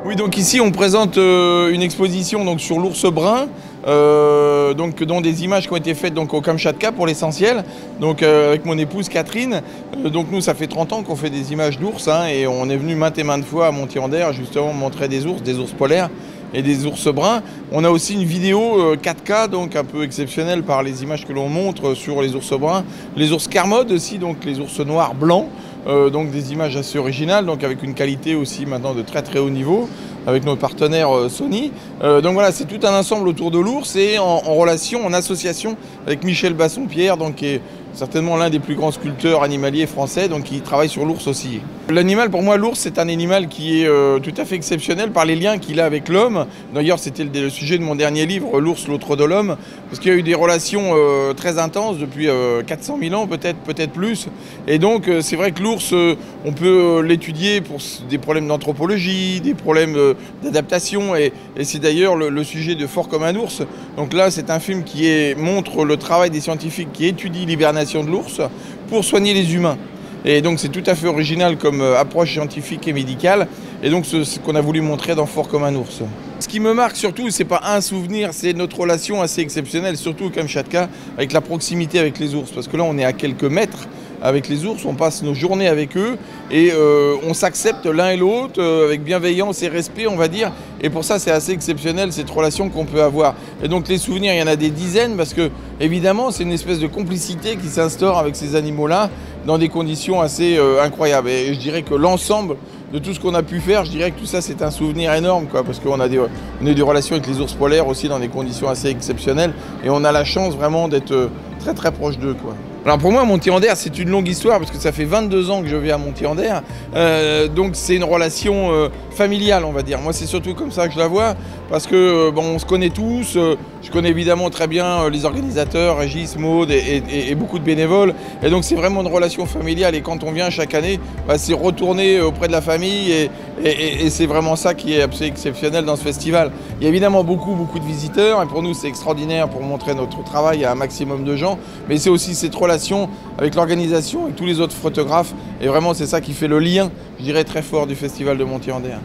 Oui, donc ici on présente une exposition donc, sur l'ours brun, dont des images qui ont été faites donc, au Kamchatka pour l'essentiel, donc avec mon épouse Catherine. Donc nous ça fait 30 ans qu'on fait des images d'ours hein, et on est venu maintes et maintes fois à Montier-en-Der justement montrer des ours polaires et des ours bruns. On a aussi une vidéo 4K donc un peu exceptionnelle par les images que l'on montre sur les ours bruns, les ours Kermode aussi, donc les ours noirs blancs. Donc des images assez originales, donc avec une qualité aussi maintenant de très très haut niveau, avec notre partenaire Sony. Donc voilà, c'est tout un ensemble autour de l'ours et en relation, en association avec Michel Bassompierre, donc qui est certainement l'un des plus grands sculpteurs animaliers français, donc qui travaille sur l'ours aussi. L'animal, pour moi, l'ours, c'est un animal qui est tout à fait exceptionnel par les liens qu'il a avec l'homme. D'ailleurs, c'était le sujet de mon dernier livre, L'ours, l'autre de l'homme, parce qu'il y a eu des relations très intenses depuis 400 000 ans, peut-être plus. Et donc, c'est vrai que l'ours, on peut l'étudier pour des problèmes d'anthropologie, des problèmes d'adaptation, et c'est d'ailleurs le sujet de Fort comme un ours. Donc là, c'est un film qui montre le travail des scientifiques qui étudient l'hibernation de l'ours pour soigner les humains. Et donc c'est tout à fait original comme approche scientifique et médicale. Et donc ce qu'on a voulu montrer dans Fort comme un ours. Ce qui me marque surtout, c'est pas un souvenir, c'est notre relation assez exceptionnelle, surtout au Kamchatka, avec la proximité avec les ours. Parce que là, on est à quelques mètres avec les ours, on passe nos journées avec eux et on s'accepte l'un et l'autre avec bienveillance et respect, on va dire. Et pour ça, c'est assez exceptionnel cette relation qu'on peut avoir. Et donc les souvenirs, il y en a des dizaines parce que évidemment, c'est une espèce de complicité qui s'instaure avec ces animaux-là dans des conditions assez incroyables. Et je dirais que l'ensemble de tout ce qu'on a pu faire, je dirais que tout ça, c'est un souvenir énorme, quoi, parce qu'on a des relations avec les ours polaires aussi dans des conditions assez exceptionnelles et on a la chance vraiment d'être très très proche d'eux, quoi. Alors pour moi, Montier-en-Der, c'est une longue histoire parce que ça fait 22 ans que je vis à Montier-en-Der. Donc c'est une relation familiale, on va dire. Moi, c'est surtout comme ça que je la vois parce que bon, on se connaît tous. Je connais évidemment très bien les organisateurs, Régis, Maud et beaucoup de bénévoles. Et donc c'est vraiment une relation familiale. Et quand on vient chaque année, bah, c'est retourner auprès de la famille et c'est vraiment ça qui est absolument exceptionnel dans ce festival. Il y a évidemment beaucoup de visiteurs et pour nous, c'est extraordinaire pour montrer notre travail à un maximum de gens. Mais c'est aussi cette relation avec l'organisation et tous les autres photographes. Et vraiment, c'est ça qui fait le lien, je dirais, très fort du Festival de Montier-en-Der.